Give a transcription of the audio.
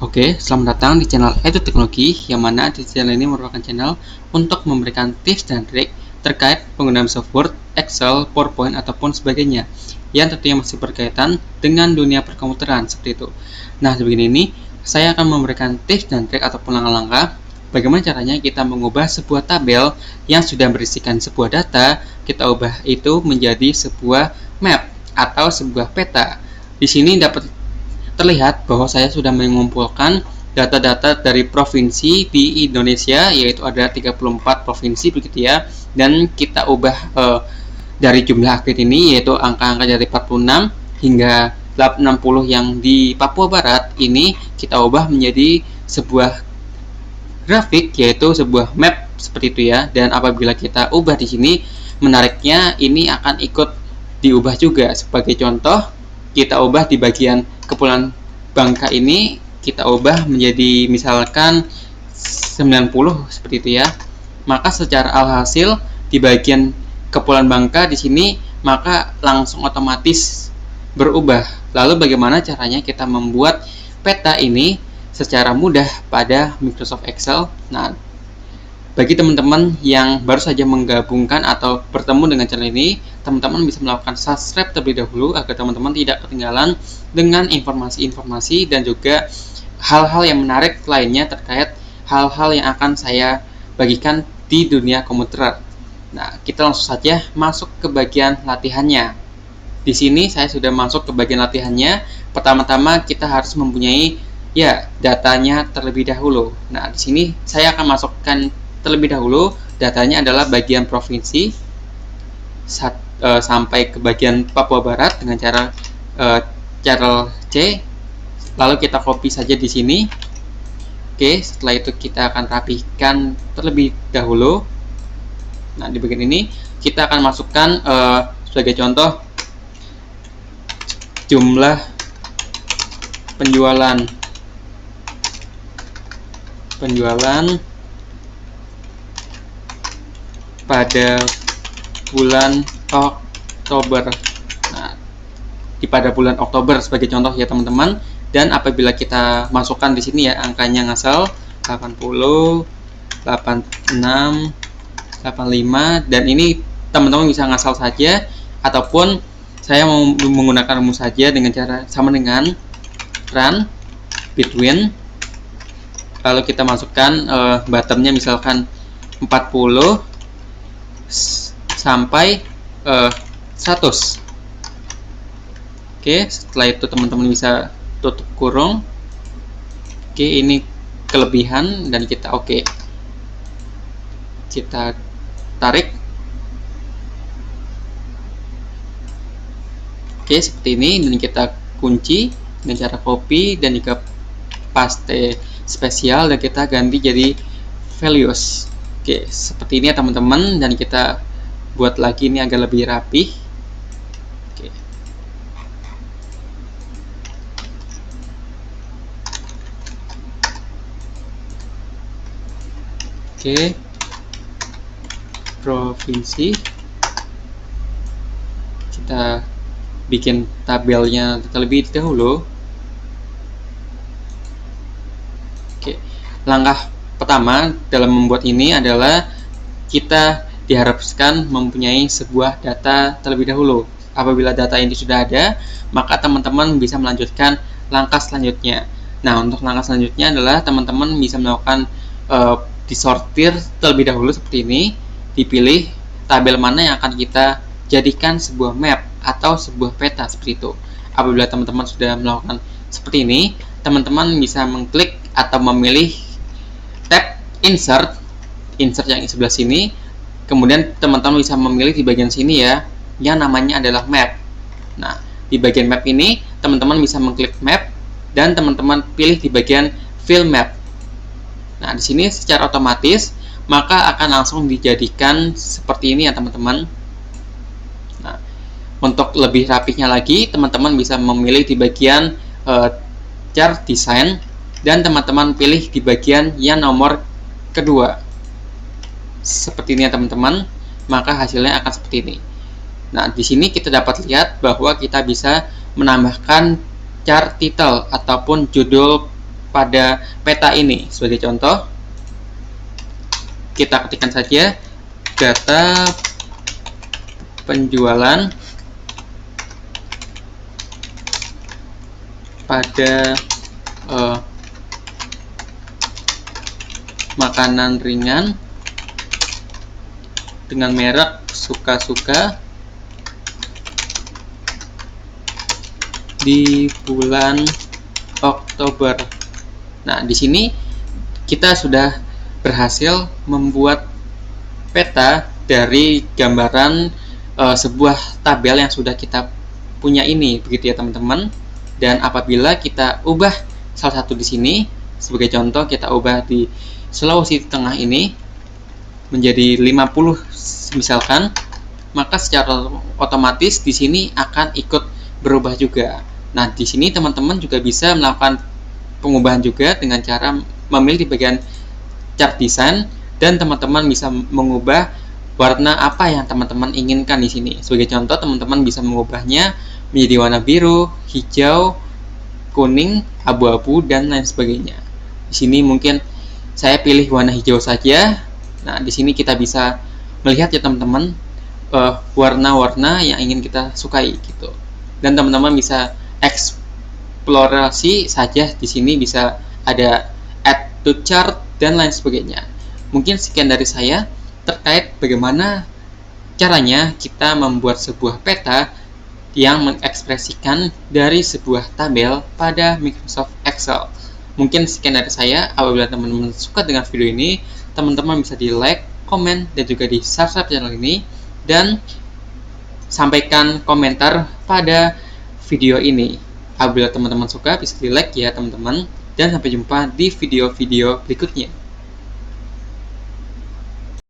Oke, selamat datang di channel Edu Teknologi, yang mana di channel ini merupakan channel untuk memberikan tips dan trik terkait penggunaan software, Excel, PowerPoint, ataupun sebagainya yang tentunya masih berkaitan dengan dunia perkomputeran seperti itu. Nah, di begini ini saya akan memberikan tips dan trik ataupun langkah-langkah bagaimana caranya kita mengubah sebuah tabel yang sudah berisikan sebuah data, kita ubah itu menjadi sebuah map atau sebuah peta. Di sini dapat terlihat bahwa saya sudah mengumpulkan data-data dari provinsi di Indonesia, yaitu ada 34 provinsi begitu ya, dan kita ubah dari jumlah aktif ini, yaitu angka-angka dari 46 hingga 60 yang di Papua Barat ini kita ubah menjadi sebuah grafik, yaitu sebuah map seperti itu ya. Dan apabila kita ubah di sini, menariknya ini akan ikut diubah juga. Sebagai contoh, kita ubah di bagian kepulauan Bangka ini, kita ubah menjadi misalkan 90 seperti itu ya. Maka secara alhasil di bagian kepulauan Bangka di sini maka langsung otomatis berubah. Lalu bagaimana caranya kita membuat peta ini secara mudah pada Microsoft Excel? Nah, bagi teman-teman yang baru saja menggabungkan atau bertemu dengan channel ini, teman-teman bisa melakukan subscribe terlebih dahulu agar teman-teman tidak ketinggalan dengan informasi-informasi dan juga hal-hal yang menarik lainnya terkait hal-hal yang akan saya bagikan di dunia komputer. Nah, kita langsung saja masuk ke bagian latihannya. Di sini saya sudah masuk ke bagian latihannya. Pertama-tama kita harus mempunyai datanya terlebih dahulu. Nah, di sini saya akan masukkan terlebih dahulu datanya adalah bagian provinsi sampai ke bagian Papua Barat dengan cara Ctrl C, lalu kita copy saja di sini. Oke, setelah itu kita akan rapihkan terlebih dahulu. Nah, di bagian ini kita akan masukkan sebagai contoh jumlah penjualan pada bulan Oktober. Nah, pada bulan Oktober sebagai contoh ya teman-teman. Dan apabila kita masukkan di sini ya angkanya ngasal 80, 86, 85, dan ini teman-teman bisa ngasal saja ataupun saya mau menggunakan rumus saja dengan cara sama dengan run between, lalu kita masukkan bottomnya misalkan 40 sampai 100. Oke, setelah itu teman-teman bisa tutup kurung. Oke, ini kelebihan dan kita oke. Kita tarik. Oke, seperti ini, dan kita kunci dengan cara copy dan juga paste spesial dan kita ganti jadi values. Oke, seperti ini ya teman-teman, dan kita buat lagi ini agar lebih rapi. Oke, provinsi, kita bikin tabelnya terlebih dahulu. Oke, langkah pertama dalam membuat ini adalah kita diharapkan mempunyai sebuah data terlebih dahulu. Apabila data ini sudah ada, maka teman-teman bisa melanjutkan langkah selanjutnya. Nah, untuk langkah selanjutnya adalah teman-teman bisa melakukan disortir terlebih dahulu seperti ini, dipilih tabel mana yang akan kita jadikan sebuah map atau sebuah peta seperti itu. Apabila teman-teman sudah melakukan seperti ini, teman-teman bisa mengklik atau memilih tab insert yang di sebelah sini. Kemudian teman-teman bisa memilih di bagian sini ya, yang namanya adalah map. Nah, di bagian map ini teman-teman bisa mengklik map dan teman-teman pilih di bagian fill map. Nah, di sini secara otomatis maka akan langsung dijadikan seperti ini ya teman-teman. Nah, untuk lebih rapihnya lagi, teman-teman bisa memilih di bagian chart design dan teman-teman pilih di bagian yang nomor kedua. Seperti ini ya teman-teman, maka hasilnya akan seperti ini. Nah, di sini kita dapat lihat bahwa kita bisa menambahkan chart title ataupun judul pada peta ini. Sebagai contoh, kita ketikkan saja data penjualan pada makanan ringan dengan merek suka-suka di bulan Oktober. Nah, di sini kita sudah berhasil membuat peta dari gambaran sebuah tabel yang sudah kita punya ini, begitu ya teman-teman. Dan apabila kita ubah salah satu di sini, sebagai contoh kita ubah di Sulawesi Tengah ini menjadi 50 misalkan, maka secara otomatis di sini akan ikut berubah juga. Nah, di sini teman-teman juga bisa melakukan pengubahan juga dengan cara memilih di bagian chart design, dan teman-teman bisa mengubah warna apa yang teman-teman inginkan di sini. Sebagai contoh, teman-teman bisa mengubahnya menjadi warna biru, hijau, kuning, abu-abu, dan lain sebagainya. Di sini mungkin saya pilih warna hijau saja. Nah, di sini kita bisa melihat ya teman-teman warna-warna yang ingin kita sukai gitu. Dan teman-teman bisa eksplorasi saja di sini, bisa ada add to chart dan lain sebagainya. Mungkin sekian dari saya terkait bagaimana caranya kita membuat sebuah peta yang mengekspresikan dari sebuah tabel pada Microsoft Excel. Mungkin sekian dari saya. Apabila teman-teman suka dengan video ini, teman-teman bisa di like, komen, dan juga di subscribe channel ini, dan sampaikan komentar pada video ini. Apabila teman-teman suka, bisa di like ya teman-teman, dan sampai jumpa di video-video berikutnya.